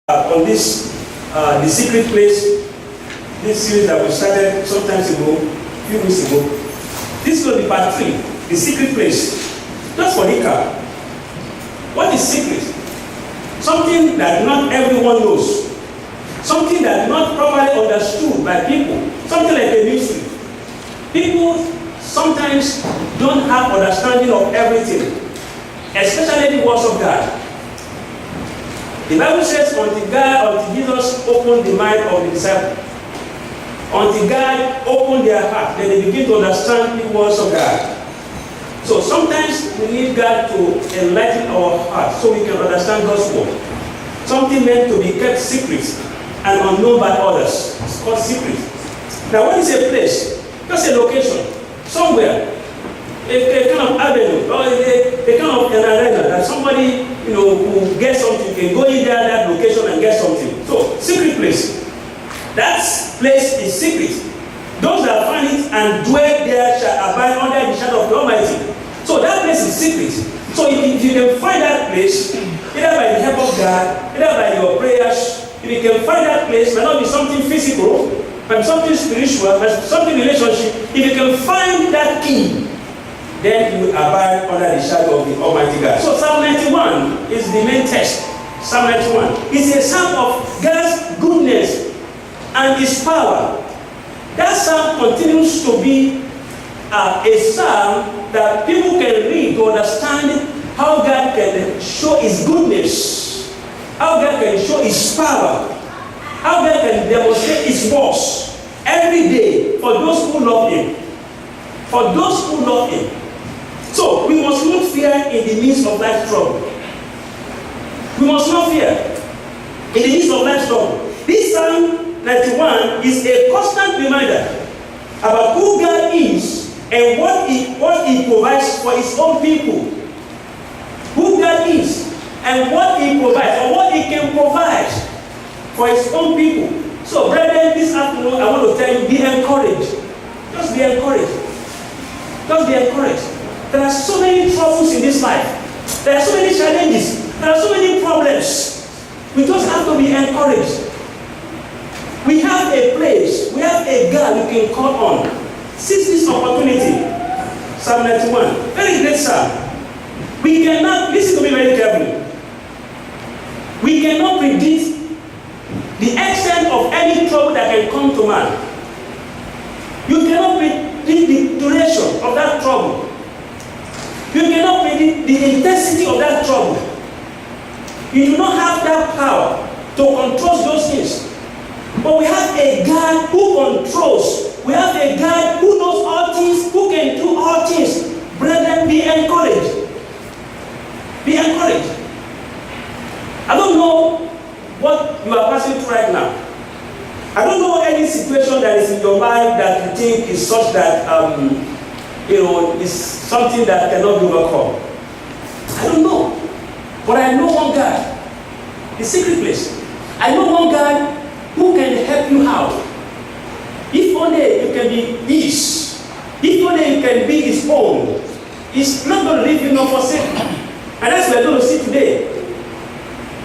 On this, the secret place, this series that we started some time ago, a few weeks ago. This will be part 3, the secret place. Just for recap, what is secret? Something that not everyone knows. Something that not properly understood by people. Something like a mystery. People sometimes don't have understanding of everything, especially the words of God. The Bible says, until Jesus opened the mind of the disciples, until God opened their heart, then they begin to understand the words of God. So sometimes we need God to enlighten our heart so we can understand God's word. Something meant to be kept secret and unknown by others. It's called secret. Now, what is a place? Just a location, somewhere, a kind of avenue, or a kind of an arena that somebody, who gets something can go in there, that location, and get something. So, secret place. That place is secret. Those that find it and dwell there shall abide under the shadow of the Almighty. So that place is secret. So if you can find that place, either by the help of God, either by your prayers, if you can find that place, it might not be something physical, but something spiritual, but something relationship. If you can find that key, then you will abide under the shadow of the Almighty God. So Psalm 91 is the main text. Psalm 91 is a psalm of God's goodness and His power. That psalm continues to be a psalm that people can read to understand how God can show His goodness, how God can show His power, how God can demonstrate His works every day for those who love Him. For those who love Him. So we must not fear in the midst of life trouble. We must not fear in the midst of life trouble. This Psalm 91 is a constant reminder about who God is and what He provides for His own people. Who God is and what He provides, or what He can provide for His own people. So, brethren, this afternoon I want to tell you, be encouraged. Just be encouraged. Just be encouraged. There are so many troubles in this life. There are so many challenges. There are so many problems. We just have to be encouraged. We have a place, we have a God we can call on. Seize this opportunity. Psalm 91. Very great psalm. We cannot, listen to me very carefully. We cannot predict the extent of any trouble that can come to man. You cannot predict the duration of that trouble. You cannot predict the intensity of that trouble. You do not have that power to control those things. But we have a God who controls. We have a God who knows all things, who can do all things. Brethren, be encouraged. Be encouraged. I don't know what you are passing through right now. I don't know any situation that is in your life that you think is such that is something that cannot be overcome. I don't know. But I know one God, the secret place. I know one God who can help you out. If only you can be His. If only you can be His own. He's not going to leave you nor forsake you. And that's what we're going to see today.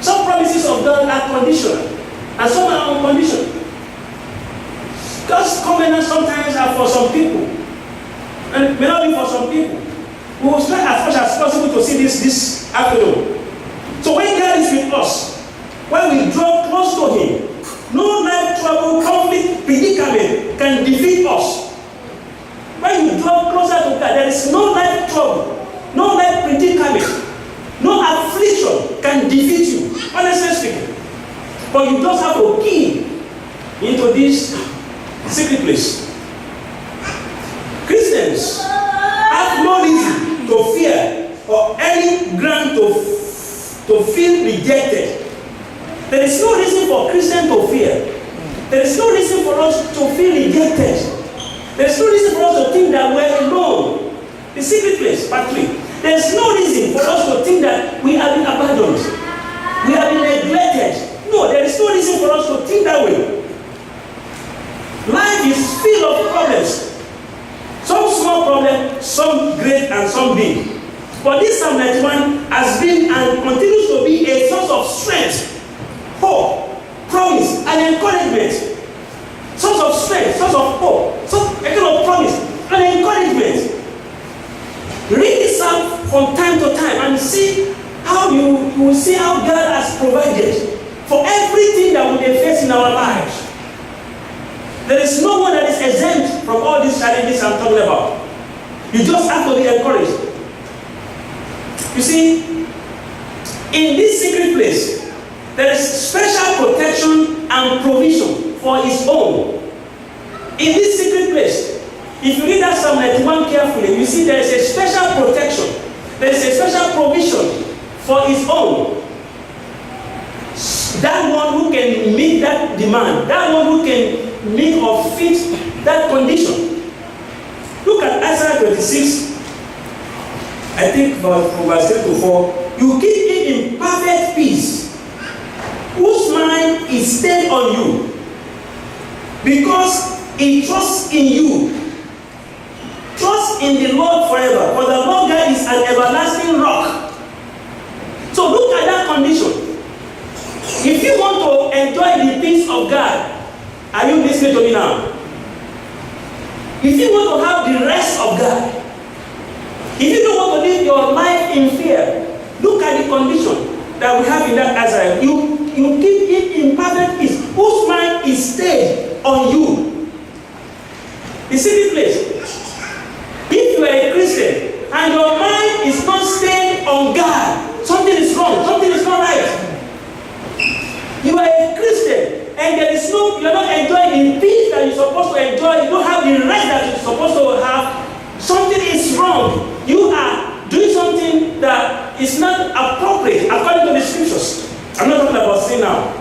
Some promises of God are conditional, and some are unconditional. God's covenants sometimes are for some people, and it may not be for some people. We will try as much as possible to see this afternoon. So when God is with us, when we draw close to Him, no life trouble, conflict, predicament can defeat us. When you draw closer to God, there is no life trouble, no life predicament, no affliction can defeat you, honestly speaking. But you just have to key into this secret place. Christians have no reason to fear or any ground to feel rejected. There is no reason for Christians to fear. There is no reason for us to feel rejected. There is no reason for us to think that we're alone. The secret place, part 3. There is no reason for us to think that we have been abandoned. We have been neglected. No, there is no reason for us to think that way. Life is full of problems. Some small problems, some great and some big. But this Psalm 91 has been and continues to be a source of strength hope, promise, and encouragement. Source of strength, source of hope, a kind of promise, and encouragement. Read this out from time to time and see how you will see how God has provided for everything that we may face in our lives. There is no one that is exempt from all these challenges I'm talking about. You just have to be encouraged. You see, in this secret place, there is special protection and provision for his own. In this secret place, if you read that Psalm 91 carefully, you see there is a special protection. There is a special provision for his own. That one who can meet that demand, that one who can meet or fit that condition. Look at Isaiah 26, I think from verse 3 to 4. You keep him in perfect peace, whose mind is stayed on you, because he trusts in you. Trust in the Lord forever, for the Lord God is an everlasting rock. So look at that condition. If you want to enjoy the peace of God, are you listening to me now? If you want to have the rest of God, if you don't want to live your life in fear, look at the condition that we have in that Isaiah. You keep it in perfect peace, whose mind is stayed on you. The secret place. If you are a Christian and your mind is not stayed on God, something is wrong, something is not right. You are a Christian and you are not enjoying the peace that you're supposed to enjoy. You don't have the rest that you're supposed to have. Something is wrong. You are doing something that is not appropriate according to the scriptures. I'm not talking about sin now.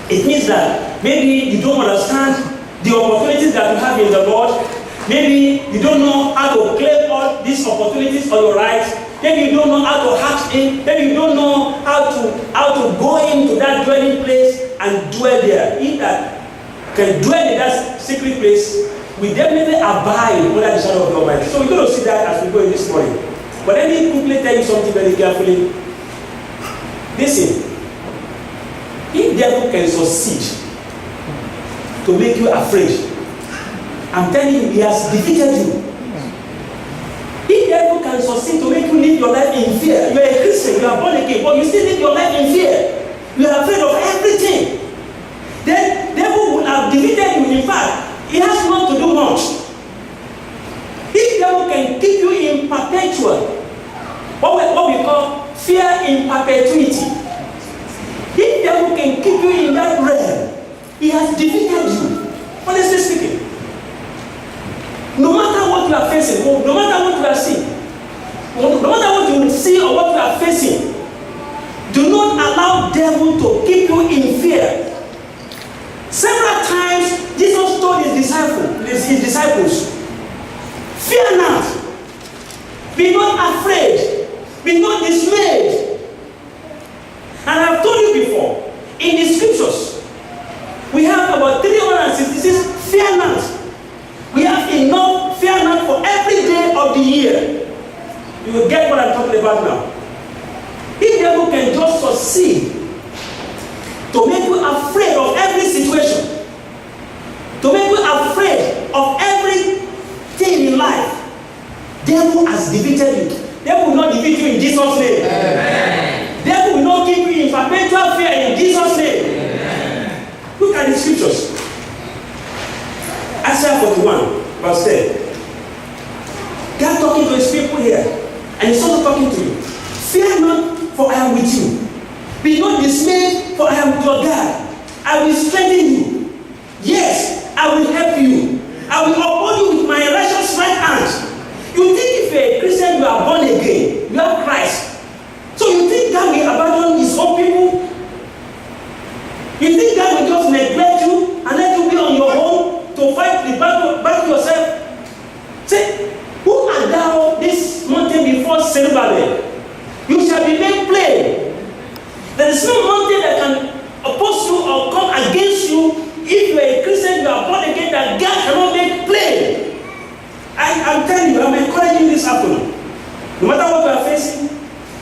It means that maybe you don't understand the opportunities that you have in the Lord. Maybe you don't know how to claim all these opportunities or your rights. Maybe you don't know how to act in. Maybe you don't know how to go into that dwelling place and dwell there. He that can dwell in that secret place will definitely abide under the shadow of the Almighty. So we're going to see that as we go in this morning. But let me quickly tell you something very carefully. Listen, if the devil can succeed to make you afraid, I'm telling you, he has defeated you. If the devil can succeed to make you live your life in fear, you are a Christian, you are born again, but you still live your life in fear. You are afraid of everything. Then the devil will have defeated you. In fact, he has not to do much. If the devil can keep you in perpetual, what we call fear in perpetuity. If the devil can keep you in that realm, he has defeated you. Honestly speaking. No matter what you are facing, no matter what you are seeing, no matter what you see or what you are facing, do not allow the devil to keep you in fear. Several times, Jesus told his disciples, fear not, be not afraid, be not dismayed. And I've told you before, in the scriptures, we have about 366 fear not. We have enough fear not for every day of the year. You will get what I'm talking about now. If the devil can just succeed to make you afraid of every situation, to make you afraid of everything in life, the devil has defeated you. The devil will not defeat you in Jesus' name. Amen. The devil will not keep you in perpetual fear in Jesus' name. Amen. Look at the scriptures. Isaiah 41, verse 10. God talking to his people here, and he's also talking to you. Fear not, for I am with you. Be not dismayed, for I am your God. I will strengthen you. Yes, I will help you. I will uphold you with my righteous right hand. You think if you're a Christian, you are born again. You have Christ. So you think God will abandon his own people? You think God will just neglect you and let you be on your own to fight the battle back yourself? Say, who art thou this mountain before Zerubbabel? You shall be made plain. There is no mountain that can oppose you or come against you. If you are a Christian, you are born again, that God cannot make plain. I'm telling you, I'm encouraging you this afternoon. No matter what you are facing,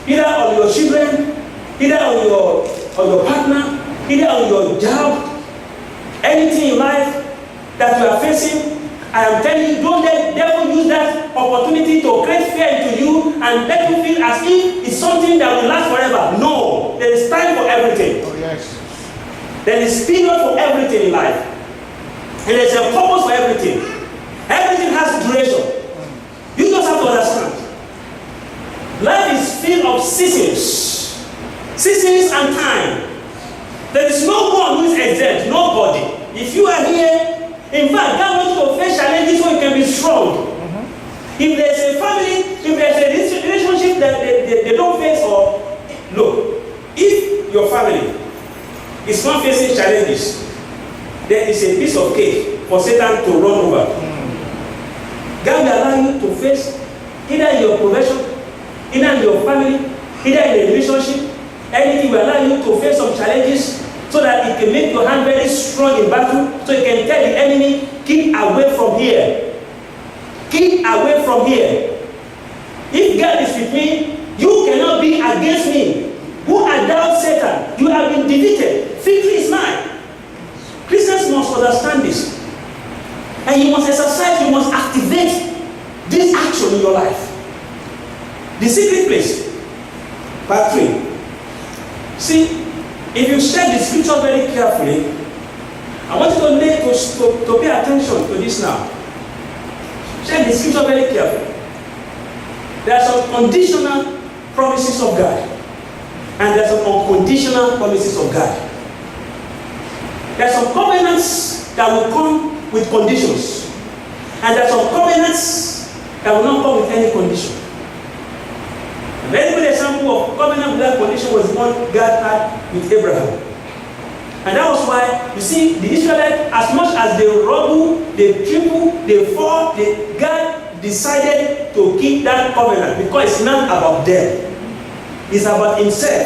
either on your children, either on your partner, either on your job, anything in life that you are facing, I am telling you, don't let the devil use that opportunity to create fear into you and let you feel as if it's something that will last forever. No, there is time for everything. Oh, yes. There is period for everything in life. And there's a purpose for everything. Everything has duration. You just have to understand. Life is filled of seasons. Seasons and time. There is no one who is exempt. Nobody. If you are here, in fact, God wants you to face challenges so you can be strong. If there's a family, if there's a relationship that they don't face, or look, if your family is not facing challenges, there is a piece of cake for Satan to run over. God will allow you to face either in your profession, either in your family, either in a relationship, anything will allow you to face some challenges so that it can make your hand very strong in battle, so you can tell the enemy, keep away from here. Keep away from here. If God is with me, you cannot be against me. Who are thou, Satan? You have been defeated. Victory is mine. Christians must understand this. And you must exercise, you must activate this action in your life. The secret place. Part 3. See, if you study the scripture very carefully, I want you to pay attention to this now. Check the scripture very carefully. There are some conditional promises of God, and there are some unconditional promises of God. There are some covenants that will come with conditions, and there are some covenants that will not come with any condition. A very good example of covenant without condition was the one God had with Abraham. And that was why, you see, the Israelites, as much as they rubble, they triple, they fall, God decided to keep that covenant because it's not about them. It's about himself.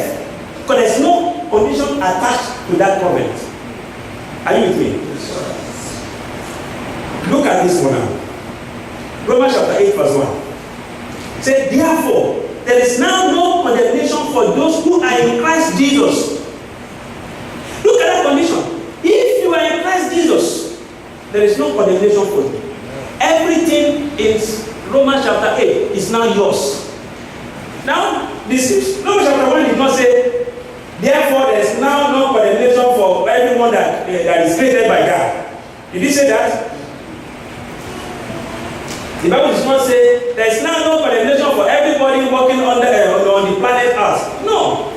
Because there's no condition attached to that covenant. Are you with me? Yes, sir. Look at this one now. Romans chapter 8 verse 1. It says, therefore, there is now no condemnation for those who are in Christ Jesus. Look at that condition. If you are in Christ Jesus, there is no condemnation for you. Everything in Romans chapter 8 is now yours. Now, Romans chapter 1 did not say, therefore there is now no condemnation for everyone that is created by God. Did he say that? The Bible does not say there is now no condemnation for everybody walking on the planet Earth. No.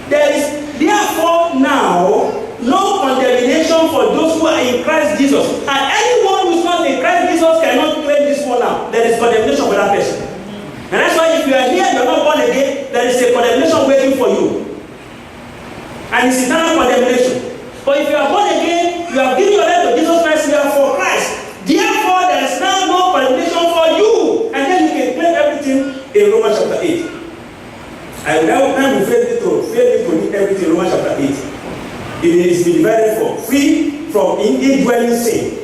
There is therefore now no condemnation for those who are in Christ Jesus. And anyone who is not in Christ Jesus cannot claim this one now. There is condemnation for that person. And that's why if you are here and you are not born again, there is a condemnation waiting for you. And it's eternal condemnation. But if you are born again, you have given your life to Jesus Christ, you are for Christ. Therefore, there is now no condemnation for you. And then you can claim everything in Romans chapter 8. I will now fail me to read everything in Romans chapter 8. It is divided for free from indwelling sin.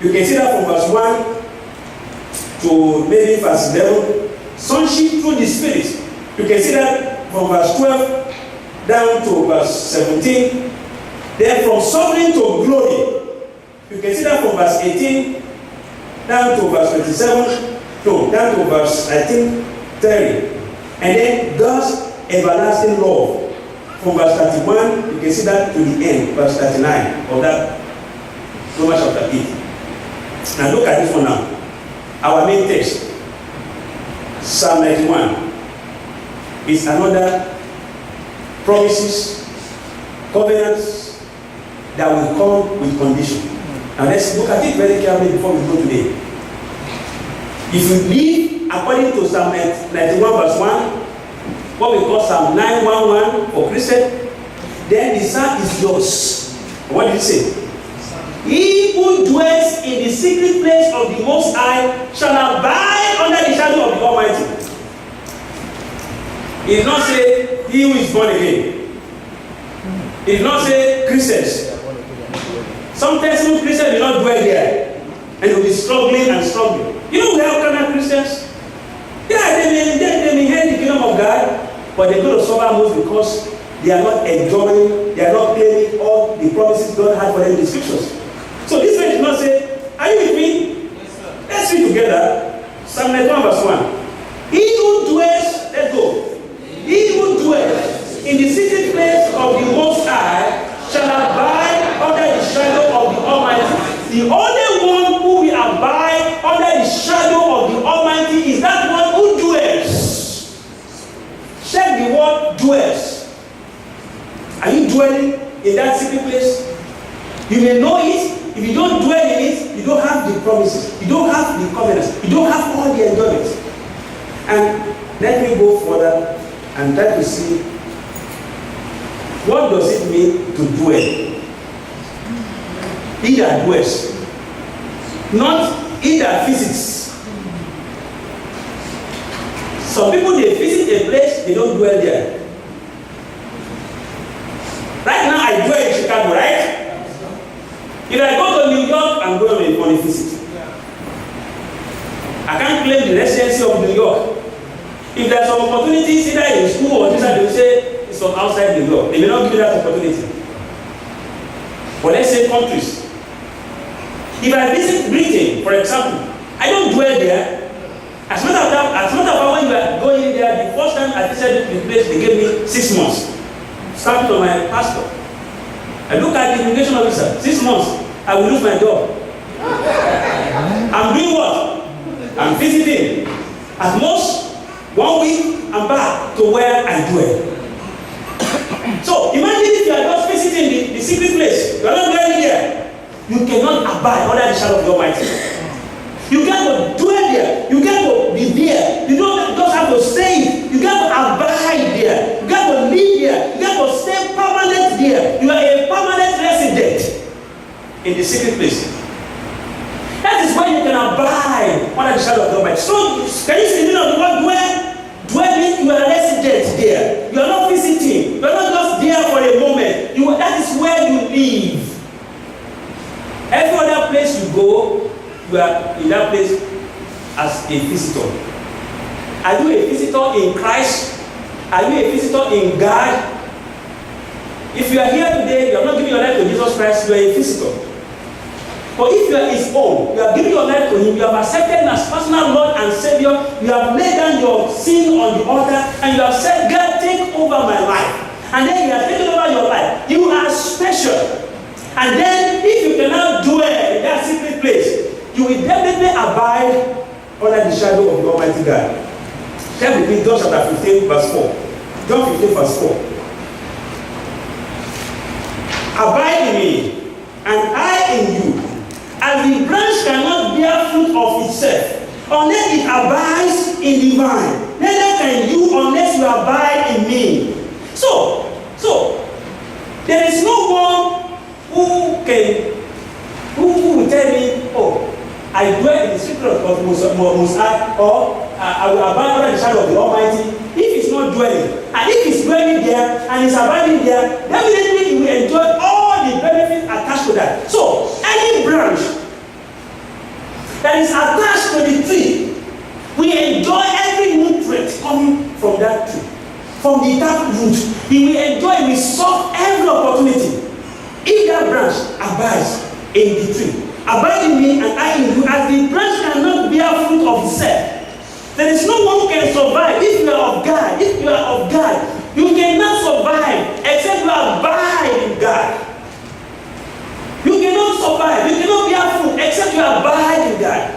You can see that from verse 1 to maybe verse 11. Sonship through the Spirit. You can see that from verse 12 down to verse 17. Then from suffering to glory. You can see that from verse 18 down to verse 27. No, down to verse 30. And then God's everlasting love. From verse 31, you can see that to the end, verse 39 of that Romans chapter 8. Now look at this one now. Our main text, Psalm 91, is another promises, covenants that will come with condition. Now let's look at it very carefully before we go today. If you live according to Psalm 91 verse 1, what we call Psalm 911 for Christian, then the psalm is yours. What did it say? He who dwells in the secret place of the Most High shall abide under the shadow of the Almighty. It did not say he who is born again. It did not say Christians. Sometimes some Christians will not dwell there and will be struggling and struggling. You know, we have kind of Christians. Yeah, they may inherit the kingdom of God, but they're going to suffer most because they are not enjoying, they are not claiming all the promises God had for them in the scriptures. So this way did not say, are you with me? Yes, sir. Let's read together. Psalm 91 verse 1. He who dwells, let's go. He who dwells in the secret place of the Most High shall abide under the shadow of the Almighty. The only one who will abide under the shadow of the Almighty is that one who dwells. Check the word dwells. Are you dwelling in that secret place? You may know it. If you don't dwell in it, you don't have the promises. You don't have the covenants. You don't have all the enjoyments. And let me go further and try to see what does it mean to dwell. He that dwells, not he that visits. Some people, they visit a place, they don't dwell there. Right now I dwell in Chicago, right? If I go to New York, I'm going on a visit. I can't claim the residency of New York. If there's some opportunities either in school or this, they will say it's from outside New York. They may not give you that opportunity. But let's say countries. If I visit Britain, for example, I don't dwell there. As a matter of fact, when you are going there, the first time I visited the place, they gave me 6 months. Stamped on my passport. I look at the immigration officer, 6 months, I will lose my job. I'm doing what? I'm visiting. At most, 1 week, I'm back to where I dwell. So, imagine if you are just visiting the secret place. You are not dwelling there. You cannot abide under the shadow of the Almighty. You can't dwell there. You can't be there. You don't just have to stay. You can't abide there. You can't live there. You can't stay permanent there. You are a permanent resident in the secret place. That is where you can abide under the shadow of the Almighty. So, can you see the meaning of the word dwell? Dwelling, you are a resident there. You are not visiting. You are not just there for a moment. That is where you live. Every other place you go, you are in that place as a visitor. Are you a visitor in Christ? Are you a visitor in God? If you are here today, you are not giving your life to Jesus Christ, you are a visitor. But if you are his own, you are giving your life to him, you have accepted him as personal Lord and Savior, you have laid down your sin on the altar, and you have said, God, take over my life. And then he has taken over your life. You are special. And then, if you cannot dwell in that secret place, you will definitely abide under the shadow of the Almighty God. Tell with me, John chapter 15, verse 4. John 15, verse 4. Abide in me, and I in you. As the branch cannot bear fruit of itself, unless it abides in the vine, neither can you unless you abide in me. So there is no one who will tell me, oh, I dwell in the secret of the Most High, or I will abide under the shadow of the Almighty. If it's not dwelling, and if it's dwelling there and it's abiding there, definitely you will enjoy all the benefits attached to that. So, any branch that is attached to the tree, we enjoy every nutrient coming from that tree. From the tap root, we will enjoy, we solve every opportunity. If that branch abides in the tree, abide in me and I in you, as the branch cannot bear fruit of itself, there is no one who can survive. If you are of God, you cannot survive except you abide in God. You cannot survive, you cannot bear fruit except you abide in God.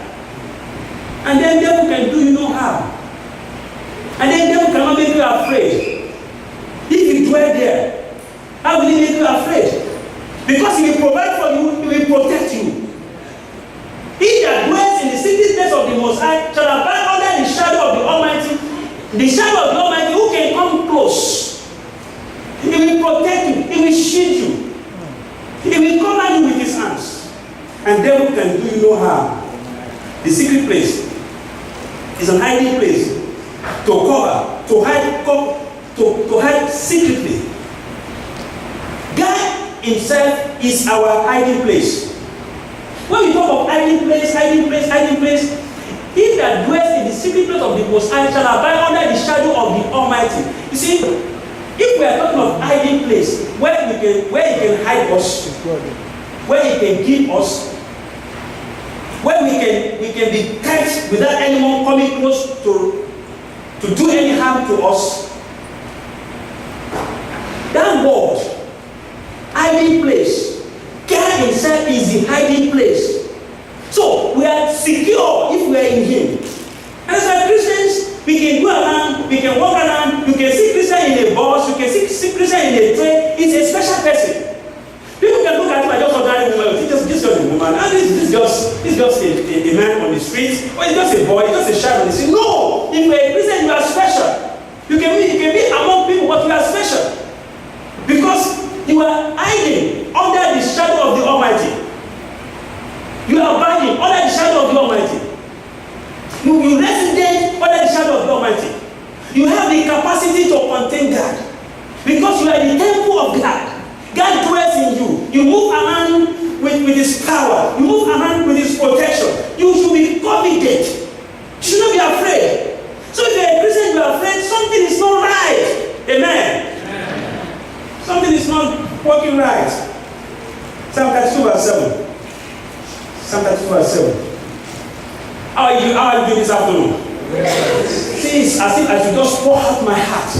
And then devil can do you no harm. And then devil cannot make you afraid. If you dwell there, how will he make you afraid? Because he will provide for you, he will protect you. He that dwells in the secret place of the Most High shall abide under the shadow of the Almighty. The shadow of the Almighty, who can come close? He will protect you, he will shield you, he will cover you with his hands, and devil can do you no harm. The secret place is an hiding place to cover, to hide secretly. God himself is our hiding place. When we talk of hiding place, he that dwells in the secret place of the Most High shall abide under the shadow of the Almighty. You see, If we are talking of hiding place, where you can hide us, where you can keep us, where we can be kept without anyone coming close to do any harm to us. That word, hiding place, God himself is the hiding place. So we are secure if we are in him. And as Christians, we can go around, we can walk around, you can see Christian in a bus, you can see Christian in a train. It's a special person. People can look at him as just ordinary woman. This is just a woman. And this is just a man on the streets. Or it's just a boy, it's just a child on the street. No! If you're a Christian, you are special. You can be among people, but you are special. Because you are hiding under the shadow of the Almighty. You are abiding under the shadow of the Almighty. You resident under the shadow of the Almighty. You have the capacity to contain God. Because you are the temple of God. God dwells in you. You move around with his power. You move around with his protection. You should be confident. You should not be afraid. So if you're a Christian, you're afraid, something is not right. Amen. Something is not working right. Psalm 32 verse 7. Psalm 32 verse 7. How are you doing this afternoon? See, it's as if I should just pour out my heart.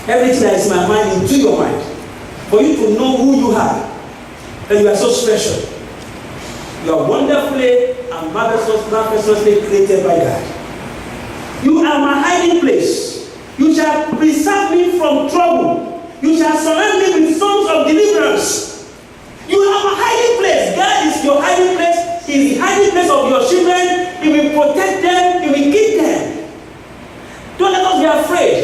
Everything that is in my mind into your mind. For you to know who you are. And you are so special. You are wonderfully and marvelously created by God. You are my hiding place. You shall preserve me from trouble. You shall surround me with songs of deliverance. You are my hiding place. God is your hiding place. He is the hiding place of your children. He will protect them. He will keep them. Don't let us be afraid.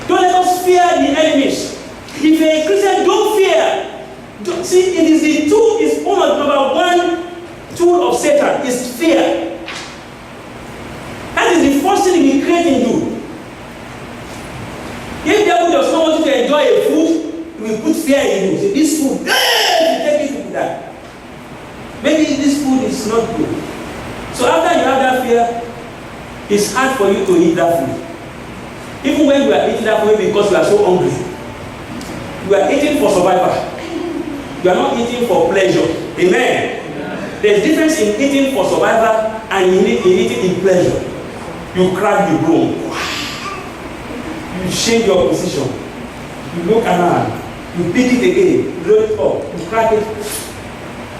Don't let us fear the enemies. If you're a Christian, don't fear. See, it is the tool, is one of number one tool of Satan, is fear. That is the first thing he will create in you. If the devil does not want you to enjoy a food, he will put fear in you. Say, this food, take it to that. Maybe this food is not good. So after you have that fear, it's hard for you to eat that food. Even when you are eating that food because you are so hungry. You are eating for survival. You are not eating for pleasure. Amen. There's difference in eating for survival and in eating in pleasure. You crack the bone. You change your position. You look around. You pick it again. Roll it up. You crack it.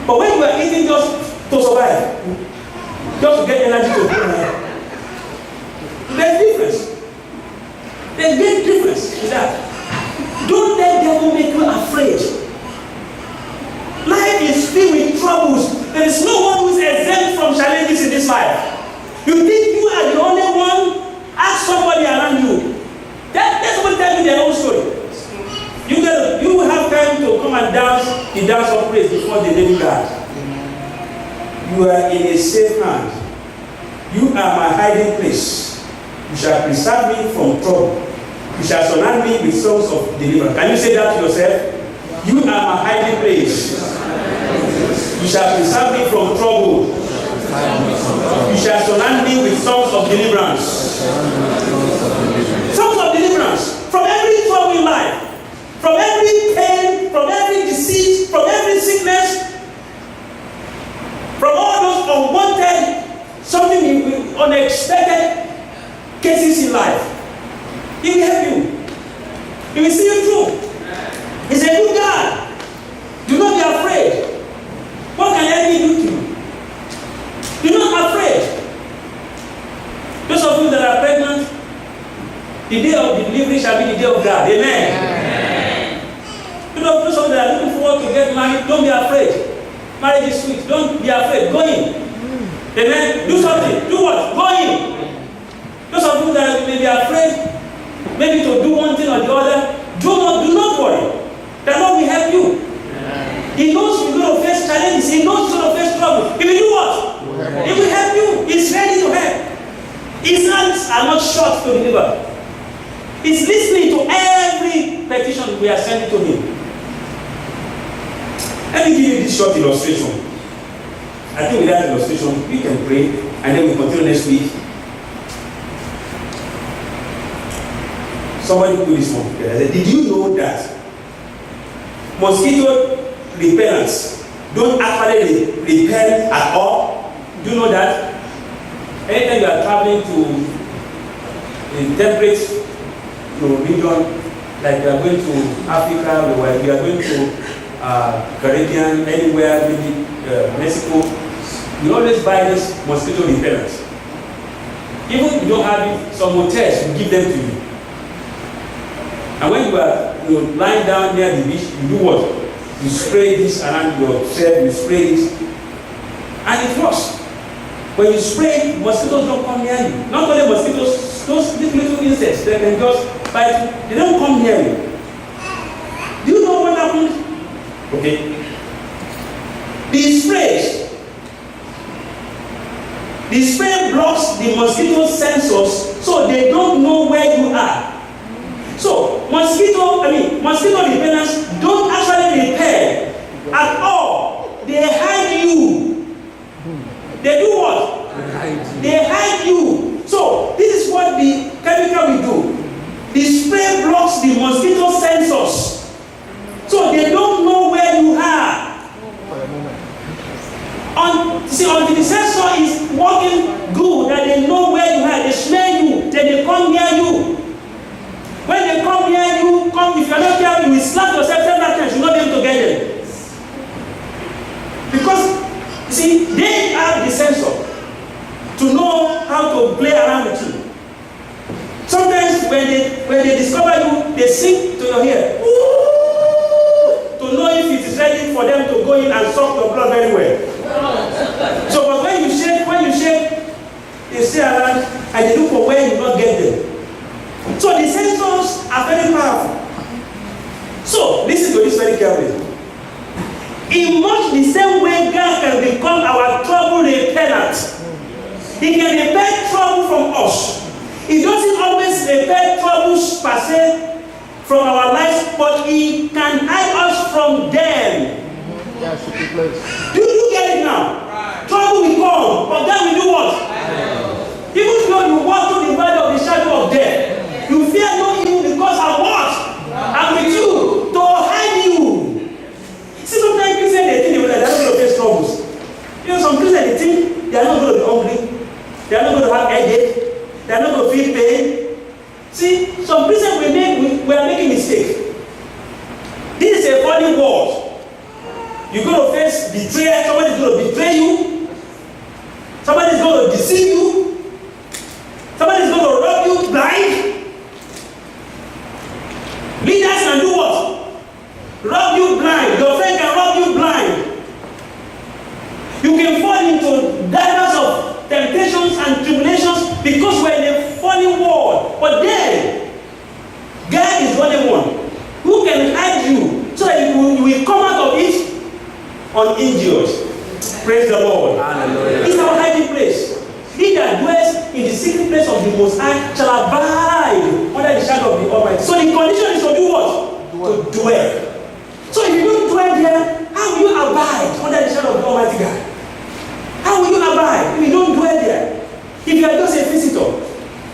But when you are eating just to survive, just to get energy to do it, there's difference. There's big difference in that. Don't let the devil make you afraid. Life is filled with troubles. There is no one who is exempt from challenges in this life. You think you are the only one? Ask somebody around you. Let somebody tell you their own story. You will have time to come and dance the dance of praise before the living God. You are in a safe hand. You are my hiding place. You shall preserve me from trouble. You shall surround me with songs of deliverance. Can you say that to yourself? You are my hiding place. You shall preserve me from trouble. You shall surround me with songs of deliverance. Songs of deliverance from every trouble in life, from every pain, from every disease, from every sickness, from all those unwanted, something unexpected cases in life. He will help you. He will see you through. He's a good God. Do not be afraid. What can enemy do to you? Do not be afraid. Those of you that are pregnant, the day of delivery shall be the day of God. Amen. Those of you that are looking forward to get married, don't be afraid. Marriage is sweet. Don't be afraid. Go in. Amen. Do something. Do what? Go in. Those of you that may be afraid, maybe to do one thing or the other, do not worry. The Lord will help you. He knows you're going to face challenges. He knows you're going to face trouble. He will do what? He will help you. He's ready to help. His hands are not short to deliver. He's listening to every petition we are sending to him. Let me give you this short illustration. I think with that illustration, we can pray and then we continue next week. Somebody put this one together. I said, did you know that mosquito repellents don't actually repel at all? Do you know that? Anytime you are traveling to a temperate region, like you are going to Africa, or you are going to Caribbean, anywhere, maybe Mexico, you always buy this mosquito repellents. Even if you don't have it, some hotels will give them to you. And when you are lying down near the beach, you do what? You spray this around yourself, you spray this, and it works. When you spray, mosquitoes don't come near you. Not only mosquitoes, those little insects that can just bite you, they don't come near you. Do you know what happens? Okay. The spray blocks the mosquito sensors so they don't know where you are. So mosquito repellents don't actually repel at all. They hide you. They do what? They hide you. So this is what the chemical will do. The spray blocks the mosquito sensors so they don't know where you are. Until the sensor is working good, that they know where you are, they smell you, then they come near you. When they come near you, if you are not careful, you will slap yourself several times, you will not be able to get them. Because, they have the sensor to know how to play around with you. Sometimes when they discover you, they sing to your ear. To know if it is ready for them to go in and suck your blood very well. So, but when you shake, they stay around and they look for where you not get them. So the sensors are very powerful. So listen to this very carefully. In much the same way, God can become our trouble repellent. He can repel trouble from us. He doesn't always repel troubles per se from our lives, but He can hide us from them. Do you get it now? Trouble will come, but God will do what? Even though you walk through the valley of the shadow of death, you fear no evil because I'm what? I'm with you to hide you. See, sometimes Christians they think they are not going to face troubles. Some Christians they think they are not going to be hungry, they are not going to have headache, they are not going to feel pain. See, some Christians we are making mistakes. This is a funny world. You're going to face betrayal. Somebody is going to betray you. Somebody is going to deceive you. Somebody is going to rob you blind. Leaders can do what? Rob you blind. Your friend can rob you blind. You can fall into divers of temptations and tribulations because we're in a funny world. But then, God is the only one who can hide you so that you will come out of it uninjured. Praise the Lord. Hallelujah. It's our hiding place. He that dwells in the secret place of the Most High shall abide under the shadow of the Almighty. So the condition is to do what? To dwell. So if you don't dwell there, how will you abide under the shadow of the Almighty God? How will you abide if you don't dwell there? If you are just a visitor.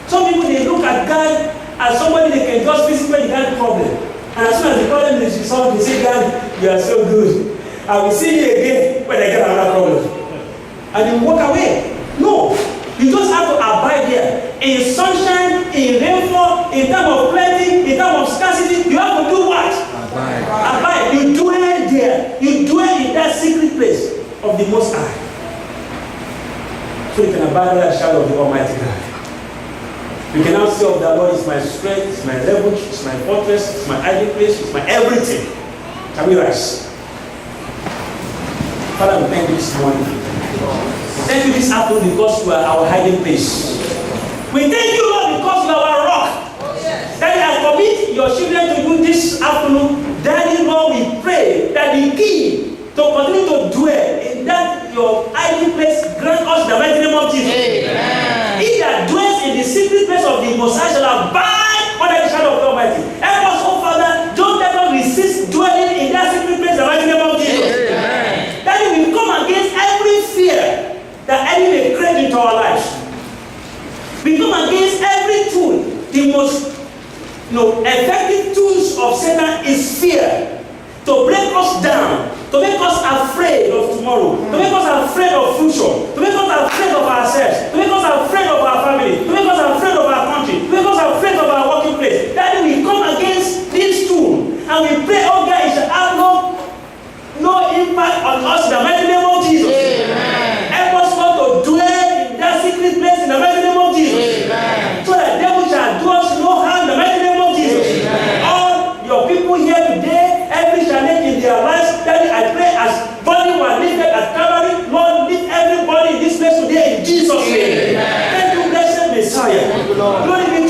Some people they look at God as somebody they can just visit when they have problem. And as soon as the problem is resolved, they say, God, you are so good. I will see you again when I get another problem. And you walk away. No. You just have to abide there. In sunshine, in rainfall, in time of plenty, in time of scarcity, you have to do what? Abide. You dwell there. You dwell in that secret place of the Most High. So you can abide under the shadow of the Almighty God. You can now say of the Lord is my strength, it's my refuge, it's my fortress, it's my hiding place, it's my everything. Can we rise? Father, we thank you this morning. Thank you this afternoon because you are our hiding place. We thank you, Lord, because you are our rock. Daddy, I commit your children to you this afternoon. Daddy, Lord, we pray that the key to continue to dwell in that your hiding place grant us the mighty name of Jesus. Amen. He that dwells in the secret place of the Most High shall abide under the shadow of the Almighty. Help us, oh Father, don't let us resist dwelling in that secret place, the mighty name of Jesus. Amen. Daddy, we come against every fear that enemy may create into our lives. We come against every tool, the most effective tools of Satan is fear. To break us down, to make us afraid of tomorrow, to make us afraid of future, to make us afraid of ourselves, to make us afraid of our family, to make us afraid of our country, to make us afraid of our working place. That we come against this tool and we pray, oh God, it shall have no impact on us in the mighty name of Jesus. Amen. Help us not to dwell in that secret place in the mighty name of Jesus. Amen. So that the devil shall do us no harm in the mighty name of Jesus. Amen. All your people here today, every challenge in their lives, Daddy, I pray as body were lifted at Calvary, Lord, lift everybody in this place today in Jesus' name. Thank you, blessed Messiah. Glory be